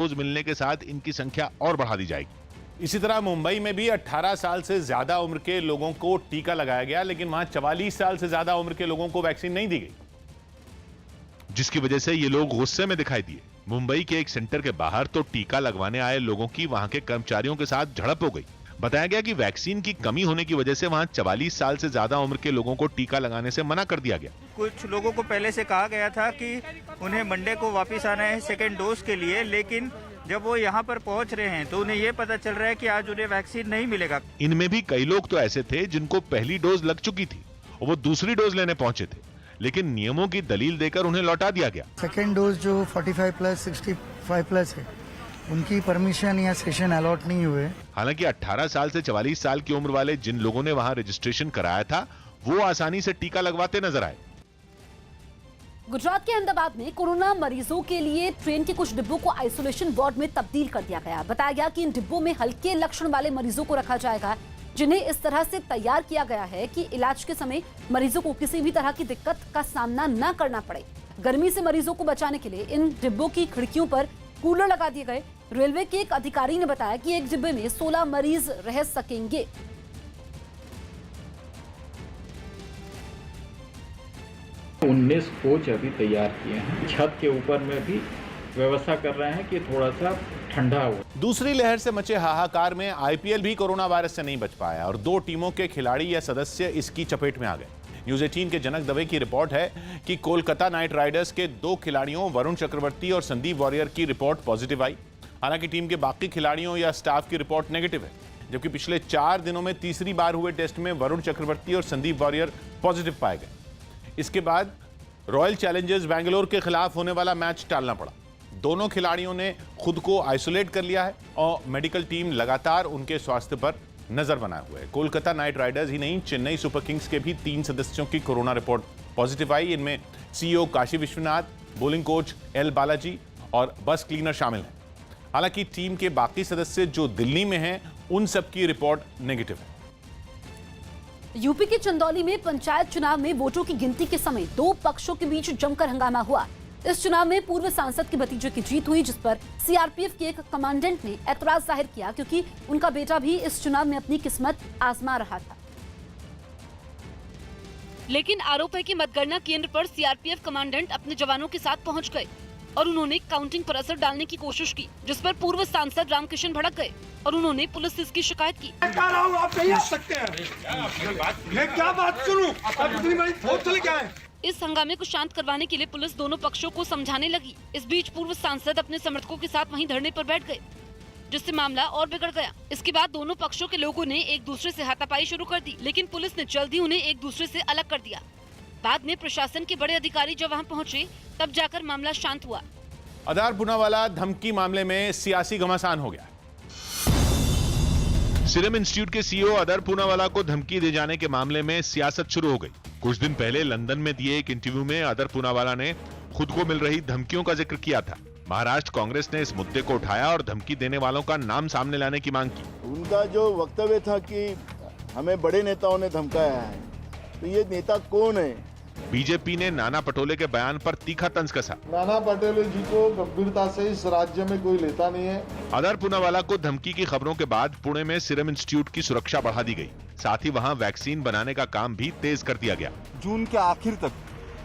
Dose मिलने के साथ इनकी संख्या और बढ़ा दी जाएगी। इसी तरह मुंबई में भी 18 साल से ज्यादा उम्र के लोगों को टीका लगाया गया, लेकिन वहां 44 साल से ज्यादा उम्र के लोगों को वैक्सीन नहीं दी गई, जिसकी वजह से ये लोग गुस्से में दिखाई दिए। मुंबई के एक सेंटर के बाहर तो टीका लगवाने आए लोगों की वहां के कर्मचारियों के साथ झड़प हो गई। बताया गया कि वैक्सीन की कमी होने की वजह से वहां 44 साल से ज्यादा उम्र के लोगों को टीका लगाने से मना कर दिया गया। कुछ लोगों को पहले से कहा गया था कि उन्हें मंडे को वापस आना है सेकेंड डोज के लिए, लेकिन जब वो यहाँ पर पहुँच रहे हैं तो उन्हें ये पता चल रहा है कि आज उन्हें वैक्सीन नहीं मिलेगा। इनमें भी कई लोग तो ऐसे थे जिनको पहली डोज लग चुकी थी और वो दूसरी डोज लेने पहुंचे थे, लेकिन नियमों की दलील देकर उन्हें लौटा दिया गया। सेकेंड डोज जो 45 प्लस 65 प्लस है उनकी परमिशन या सेशन अलॉट नहीं हुए। हालांकि 18 साल से 44 साल की उम्र वाले जिन लोगों ने वहां रजिस्ट्रेशन कराया था वो आसानी से टीका लगवाते नजर आए। गुजरात के अहमदाबाद में कोरोना मरीजों के लिए ट्रेन के कुछ डिब्बों को आइसोलेशन वार्ड में तब्दील कर दिया गया। बताया गया कि इन डिब्बों में हल्के लक्षण वाले मरीजों को रखा जाएगा, जिन्हें इस तरह से तैयार किया गया है कि इलाज के समय मरीजों को किसी भी तरह की दिक्कत का सामना न करना पड़े। गर्मी से मरीजों को बचाने के लिए इन डिब्बों की खिड़कियों पर कूलर लगा दिए गए। रेलवे के एक अधिकारी ने बताया कि एक डिब्बे में 16 मरीज रह सकेंगे। उन्नीस कोच अभी तैयार किए हैं। छत के ऊपर में भी व्यवस्था कर रहे हैं कि थोड़ा सा ठंडा हो। दूसरी लहर से मचे हाहाकार में आईपीएल भी कोरोना वायरस से नहीं बच पाया और 2 टीमों के खिलाड़ी या सदस्य इसकी चपेट में आ गए। न्यूज़ 18 के जनक दवे की रिपोर्ट है कि कोलकाता नाइट राइडर्स के 2 खिलाड़ियों वरुण चक्रवर्ती और संदीप वॉरियर की रिपोर्ट पॉजिटिव आई। हालांकि टीम के बाकी खिलाड़ियों या स्टाफ की रिपोर्ट नेगेटिव है, जबकि पिछले 4 दिनों में तीसरी बार हुए टेस्ट में वरुण चक्रवर्ती और संदीप वॉरियर पॉजिटिव पाए गए। इसके बाद रॉयल चैलेंजर्स बैंगलोर के खिलाफ होने वाला मैच टालना पड़ा। दोनों खिलाड़ियों ने खुद को आइसोलेट कर लिया है और मेडिकल टीम लगातार उनके स्वास्थ्य पर नजर बनाए हुए है। कोलकाता नाइट राइडर्स ही नहीं, चेन्नई सुपर किंग्स के भी 3 सदस्यों की कोरोना रिपोर्ट पॉजिटिव आई। इनमें CEO Kashi Vishwanath, bowling coach L Balaji और बस क्लीनर शामिल हैं। हालांकि टीम के बाकी सदस्य जो दिल्ली में हैं, उन सबकी रिपोर्ट नेगेटिव है। यूपी के चंदौली में पंचायत चुनाव में वोटों की गिनती के समय 2 पक्षों के बीच जमकर हंगामा हुआ। इस चुनाव में पूर्व सांसद के भतीजे की जीत हुई, जिस पर सीआरपीएफ के एक कमांडेंट ने ऐतराज जाहिर किया, क्योंकि उनका बेटा भी इस चुनाव में अपनी किस्मत आजमा रहा था। लेकिन आरोप है कि मतगणना केंद्र पर सीआरपीएफ कमांडेंट अपने जवानों के साथ पहुंच गए और उन्होंने काउंटिंग पर असर डालने की कोशिश की, जिस पर पूर्व सांसद रामकिशन भड़क गए और उन्होंने पुलिस से इसकी शिकायत की। आप नहीं आ सकते हैं। मैं क्या बात सुनूं? अब इतनी बड़ी फौज चले क्या है? इस हंगामे को शांत करवाने के लिए पुलिस दोनों पक्षों को समझाने लगी। इस बीच पूर्व सांसद अपने समर्थकों के साथ वहीं धरने पर बैठ गए, जिससे मामला और बिगड़ गया। इसके बाद दोनों पक्षों के लोगों ने एक दूसरे से हाथापाई शुरू कर दी, लेकिन पुलिस ने जल्द ही उन्हें एक दूसरे से अलग कर दिया। बाद में प्रशासन के बड़े अधिकारी जब वहां पहुंचे, तब जाकर मामला शांत हुआ। आधार पूनावाला धमकी मामले में सियासी घमासान हो गया। सीरम इंस्टीट्यूट के सीईओ अदर पूनावाला को धमकी दे जाने के मामले में सियासत शुरू हो गई। कुछ दिन पहले लंदन में दिए एक इंटरव्यू में अदर पूनावाला ने खुद को मिल रही धमकियों का जिक्र किया था। महाराष्ट्र कांग्रेस ने इस मुद्दे को उठाया और धमकी देने वालों का नाम सामने लाने की मांग की। उनका जो वक्तव्य था कि हमें बड़े नेताओं ने धमकाया है, तो ये नेता कौन है? बीजेपी ने नाना पटोले के बयान पर तीखा तंज कसा। नाना पटोले जी को गंभीरता से इस राज्य में कोई लेता नहीं है। अदर पूनावाला को धमकी की खबरों के बाद पुणे में सीरम इंस्टीट्यूट की सुरक्षा बढ़ा दी गई। साथ ही वहां वैक्सीन बनाने का काम भी तेज कर दिया गया। जून के आखिर तक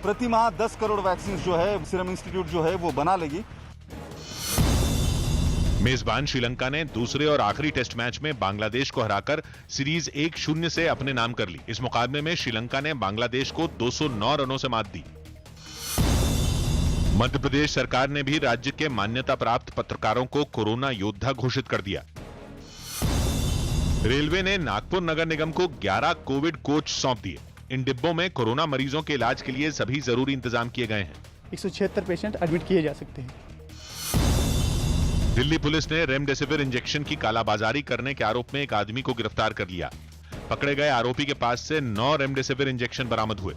प्रति माह 10 करोड़ वैक्सीन जो है सीरम इंस्टीट्यूट जो है वो बना लेगी। मेजबान श्रीलंका ने दूसरे और आखिरी टेस्ट मैच में बांग्लादेश को हराकर सीरीज 1-0 से अपने नाम कर ली। इस मुकाबले में श्रीलंका ने बांग्लादेश को 209 रनों से मात दी। मध्य प्रदेश सरकार ने भी राज्य के मान्यता प्राप्त पत्रकारों को कोरोना योद्धा घोषित कर दिया। रेलवे ने नागपुर नगर निगम को 11 कोविड कोच सौंप दिए। इन डिब्बों में कोरोना मरीजों के इलाज के लिए सभी जरूरी इंतजाम किए गए हैं। 176 पेशेंट एडमिट किए जा सकते हैं। दिल्ली पुलिस ने रेमडेसिविर इंजेक्शन की कालाबाजारी करने के आरोप में एक आदमी को गिरफ्तार कर लिया। पकड़े गए आरोपी के पास से 9 रेमडेसिविर इंजेक्शन बरामद हुए।